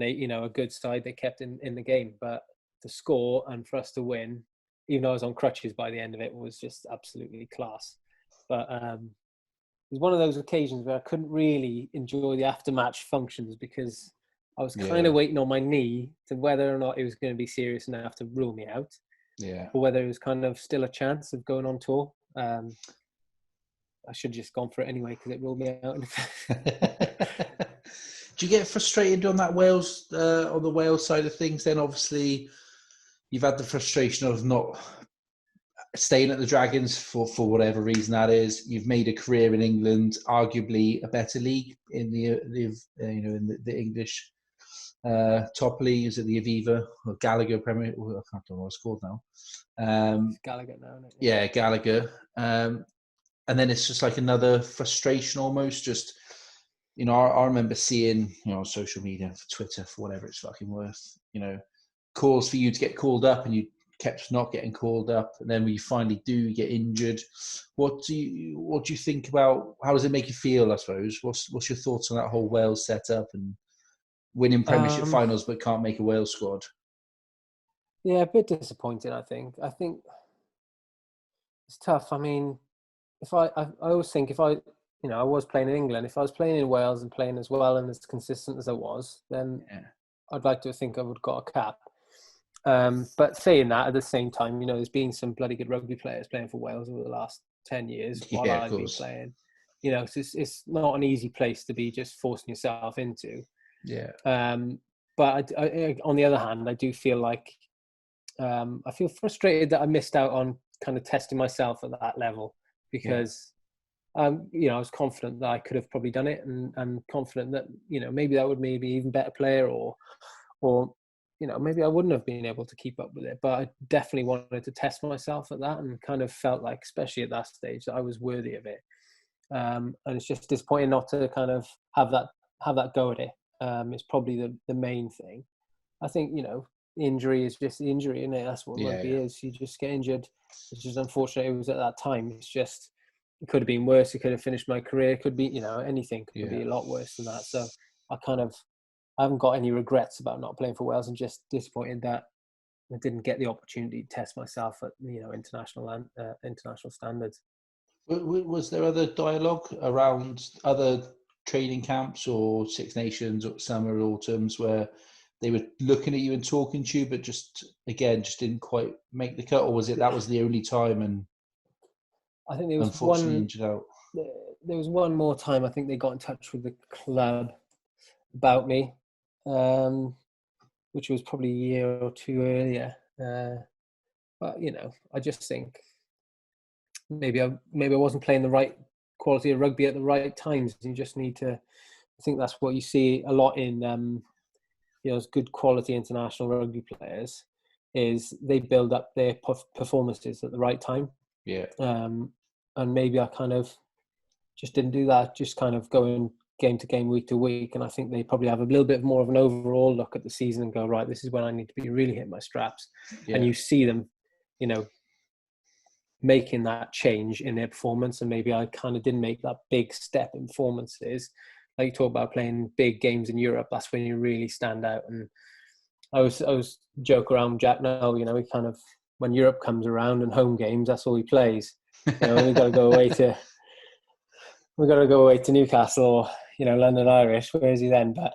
Speaker 2: they, you know, a good side they kept in the game. But to score and for us to win, even though I was on crutches by the end of it, was just absolutely class. But it was one of those occasions where I couldn't really enjoy the after-match functions because I was kind of waiting on my knee to whether or not it was going to be serious enough to rule me out. Yeah. Or whether it was kind of still a chance of going on tour. I should have just gone for it anyway because it ruled me out.
Speaker 1: Do you get frustrated on that on the Wales side of things? Then obviously you've had the frustration of not staying at the Dragons for whatever reason that is. You've made a career in England, arguably a better league in the English top league. Is it the Aviva or Gallagher Premier? Well, I can't remember what it's called now.
Speaker 2: It's Gallagher now, isn't it?
Speaker 1: Yeah, Gallagher. And then it's just like another frustration almost. Just, you know, I remember seeing, you know, on social media, for Twitter, for whatever it's fucking worth, you know, calls for you to get called up and you kept not getting called up, and then when you finally do get injured, what do you think about? How does it make you feel? I suppose. What's your thoughts on that whole Wales setup and winning Premiership finals but can't make a Wales squad?
Speaker 2: Yeah, a bit disappointing. I think it's tough. I mean, I always think if I was playing in England, if I was playing in Wales and playing as well and as consistent as I was, then I'd like to think I would have got a cap. But saying that, at the same time, you know, there's been some bloody good rugby players playing for Wales over the last 10 years while I've been playing. You know, so it's not an easy place to be just forcing yourself into. Yeah. But I, on the other hand, I do feel like I feel frustrated that I missed out on kind of testing myself at that level because, you know, I was confident that I could have probably done it and confident that, you know, maybe that would maybe even better player or you know, maybe I wouldn't have been able to keep up with it, but I definitely wanted to test myself at that and kind of felt like, especially at that stage, that I was worthy of it. And it's just disappointing not to kind of have that go at it. It's probably the main thing. I think, you know, injury is just the injury, isn't it? That's what rugby is. You just get injured. It's just unfortunate it was at that time. It's just, it could have been worse. It could have finished my career. It could be, you know, anything could be a lot worse than that. So I haven't got any regrets about not playing for Wales. I'm just disappointed that I didn't get the opportunity to test myself at, you know, international standards.
Speaker 1: Was there other dialogue around other training camps or Six Nations or summer autumns where they were looking at you and talking to you, but just didn't quite make the cut, or was it that was the only time? And
Speaker 2: I think there was unfortunately injured out. There was one more time. I think they got in touch with the club about me. Which was probably a year or two earlier. But, you know, I just think maybe I wasn't playing the right quality of rugby at the right times. You just need to, I think that's what you see a lot in, you know, good quality international rugby players is they build up their performances at the right time. Yeah. And maybe I kind of just didn't do that, just kind of going game to game, week to week, and I think they probably have a little bit more of an overall look at the season and go, right, this is when I need to be really hitting my straps. And you see them, you know, making that change in their performance, and maybe I kind of didn't make that big step in performances. Like you talk about playing big games in Europe, that's when you really stand out. And I was joke around with Jack now, you know, he kind of, when Europe comes around and home games, that's all he plays. You know, we got to go away to Newcastle or, you know, London Irish. Where is he then? But,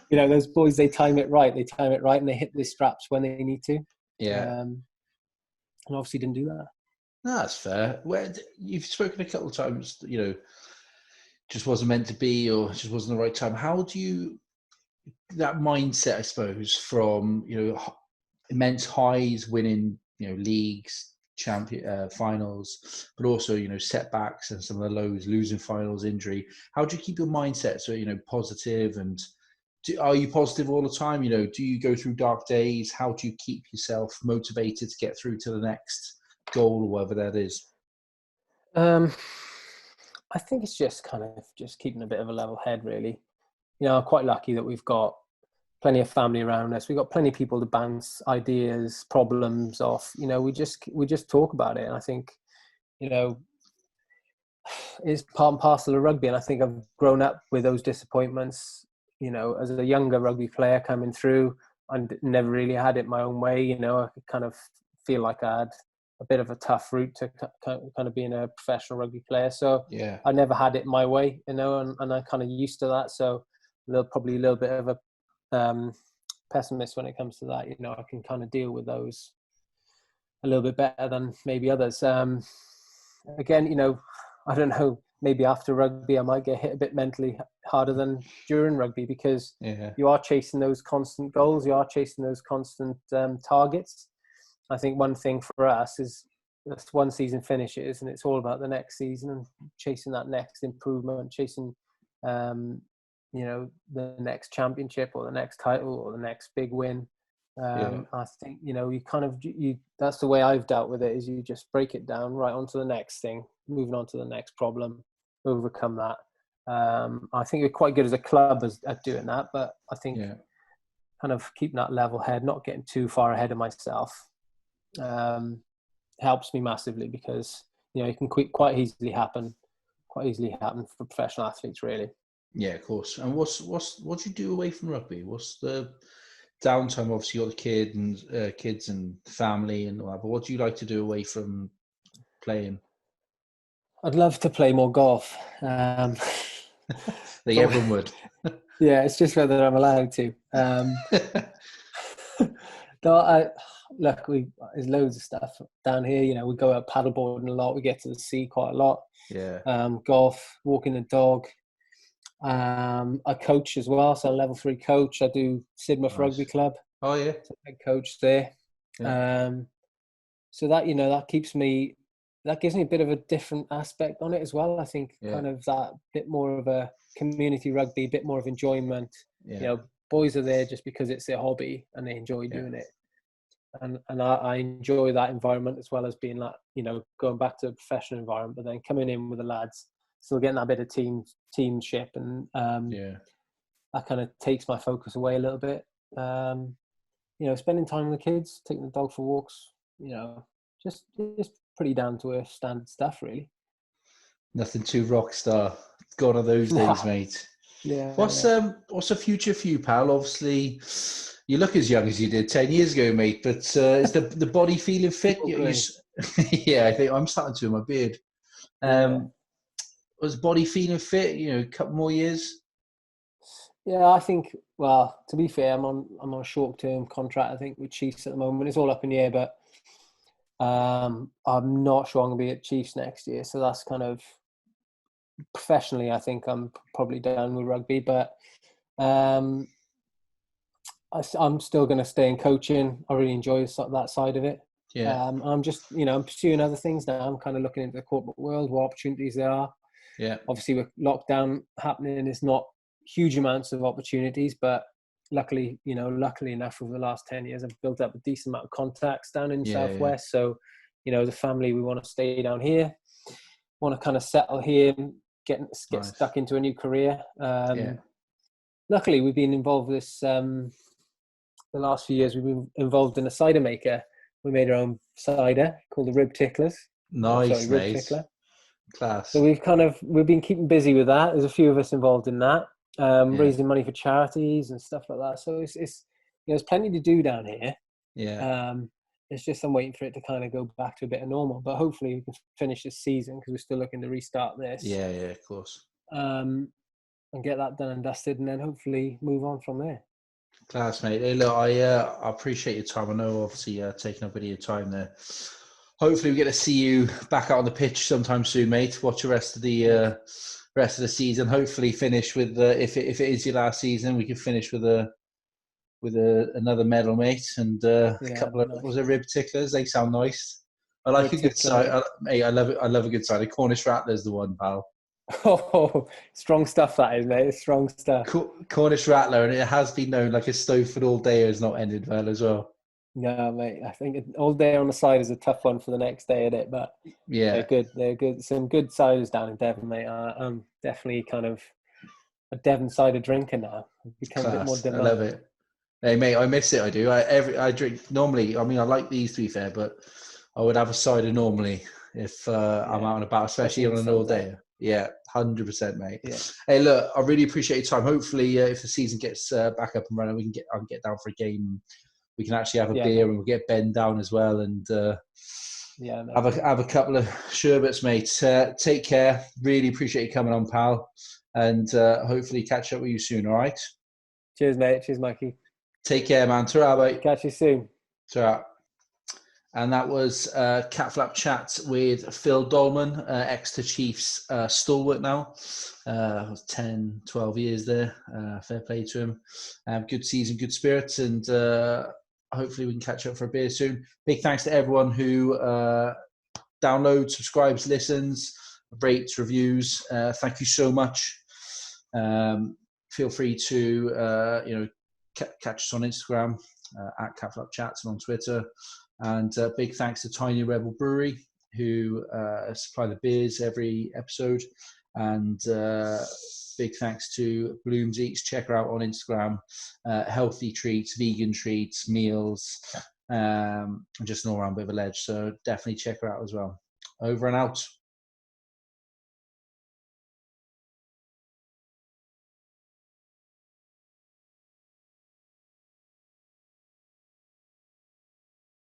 Speaker 2: you know, those boys, they time it right. And they hit the straps when they need to. Yeah. And obviously didn't do that.
Speaker 1: No, that's fair. Well, you've spoken a couple of times, you know, just wasn't meant to be, or just wasn't the right time. How do you, that mindset, I suppose, from, immense highs, winning, leagues, finals, but also, setbacks and some of the lows, losing finals, injury. How do you keep your mindset so, positive, and are you positive all the time? Do you go through dark days? How do you keep yourself motivated to get through to the next goal, or whatever that is?
Speaker 2: I think it's just kind of just keeping a bit of a level head, really. I'm quite lucky that we've got plenty of family around us. We've got plenty of people to bounce ideas, problems off. We just talk about it. And I think, it's part and parcel of rugby. And I think I've grown up with those disappointments. As a younger rugby player coming through, I never really had it my own way. I could kind of feel like I had a bit of a tough route to kind of being a professional rugby player. So
Speaker 1: yeah,
Speaker 2: I never had it my way, and I'm kind of used to that. So probably a little bit of a pessimist when it comes to that. I can kind of deal with those a little bit better than maybe others. Again, I don't know, maybe after rugby I might get hit a bit mentally harder than during rugby, because you are chasing those constant goals, you are chasing those constant targets. I think one thing for us is that's one season finishes and it's all about the next season and chasing that next improvement, chasing the next championship or the next title or the next big win. I think, you kind of, that's the way I've dealt with it, is you just break it down, right onto the next thing, moving on to the next problem, overcome that. I think we're quite good as a club at doing that, but I think kind of keeping that level head, not getting too far ahead of myself, helps me massively, because, it can quite easily happen for professional athletes, really.
Speaker 1: Yeah, of course. And what do you do away from rugby? What's the downtime? Obviously, you got the kids and family and all that, but what do you like to do away from playing?
Speaker 2: I'd love to play more golf.
Speaker 1: I think everyone would.
Speaker 2: Yeah, it's just whether I'm allowed to. No, there's loads of stuff down here. We go out paddleboarding a lot. We get to the sea quite a lot.
Speaker 1: Yeah.
Speaker 2: Golf, walking the dog. I coach as well, so I'm level 3 coach. I do Sidmouth Rugby Club.
Speaker 1: Oh yeah,
Speaker 2: so I coach there.
Speaker 1: Yeah.
Speaker 2: So that that gives me a bit of a different aspect on it as well. I think kind of that bit more of a community rugby, a bit more of enjoyment. Boys are there just because it's their hobby and they enjoy doing it. And I enjoy that environment, as well as being like, going back to a professional environment, but then coming in with the lads, still getting that bit of teamship, and that kind of takes my focus away a little bit. Spending time with the kids, taking the dog for walks, just pretty down to earth standard stuff, really.
Speaker 1: Nothing too rock star. Gone are those days, mate.
Speaker 2: Yeah.
Speaker 1: What's the future for you, pal? Obviously, you look as young as you did 10 years ago, mate. But is the body feeling fit? Yeah, I think I'm starting to in my beard. Was the body feeling fit? A couple more years.
Speaker 2: Yeah, I think. Well, to be fair, I'm on a short-term contract, I think, with Chiefs at the moment. It's all up in the air, but I'm not sure I'm going to be at Chiefs next year. So that's kind of, professionally, I think I'm probably done with rugby, but I'm still going to stay in coaching. I really enjoy that side of it.
Speaker 1: Yeah.
Speaker 2: I'm just, I'm pursuing other things now. I'm kind of looking into the corporate world, what opportunities there are.
Speaker 1: Yeah.
Speaker 2: Obviously, with lockdown happening, it's not huge amounts of opportunities, but luckily enough, over the last 10 years, I've built up a decent amount of contacts down in Southwest. So, as a family, we want to stay down here, want to kind of settle here and get stuck into a new career. Luckily, we've been involved with this, the last few years, we've been involved in a cider maker. We made our own cider called the Rib Ticklers.
Speaker 1: Nice,
Speaker 2: Rib Tickler.
Speaker 1: Class.
Speaker 2: So we've been keeping busy with that. There's a few of us involved in that, raising money for charities and stuff like that. So it's there's plenty to do down here.
Speaker 1: Yeah.
Speaker 2: It's just I'm waiting for it to kind of go back to a bit of normal. But hopefully we can finish this season, because we're still looking to restart this.
Speaker 1: Yeah, of course.
Speaker 2: And get that done and dusted, and then hopefully move on from there.
Speaker 1: Class, mate. Hey, look, I appreciate your time. I know, obviously, taking up a bit of your time there. Hopefully, we get to see you back out on the pitch sometime soon, mate. Watch the rest of the rest of the season. Hopefully, finish with if it is your last season, we can finish with another medal, mate, and a couple of was it rib ticklers? They sound nice. I like a good side. I love it. I love a good side. A Cornish Rattler's the one, pal.
Speaker 2: Oh, strong stuff that is, mate. It's strong stuff.
Speaker 1: Cornish Rattler, and it has been known like a Stowford all day has not ended well as well.
Speaker 2: No, mate. I think all day on the side is a tough one for the next day, isn't it? But
Speaker 1: yeah,
Speaker 2: they're good. They're good. Some good ciders down in Devon, mate. I'm definitely kind of a Devon cider drinker now. I've become a bit more demand.
Speaker 1: I love it. Hey, mate, I miss it. I do. I drink normally. I mean, I like these to be fair, but I would have a cider normally if I'm out and about, especially on an all day. Yeah, 100%, mate. Yeah. Hey, look, I really appreciate your time. Hopefully, if the season gets back up and running, I can get down for a game. We can actually have a beer, and we'll get Ben down as well, and have a couple of sherbets, mate. Take care. Really appreciate you coming on, pal, and hopefully catch up with you soon. All right.
Speaker 2: Cheers, mate. Cheers, Mikey.
Speaker 1: Take care, man. Ta-ra, mate.
Speaker 2: Catch you soon.
Speaker 1: Ta-ra. And that was Catflap chat with Phil Dollman, Exeter Chiefs stalwart now. 10, 12 years there. Fair play to him. Good season, good spirits, and hopefully we can catch up for a beer soon. Big thanks to everyone who downloads, subscribes, listens, rates, reviews. Thank you so much. Feel free to catch us on Instagram at Catflap Chats and on Twitter. And big thanks to Tiny Rebel Brewery, who supply the beers every episode. And big thanks to Blooms Eats. Check her out on Instagram. Healthy treats, vegan treats, meals, just an all-round bit of a ledge. So definitely check her out as well. Over and out.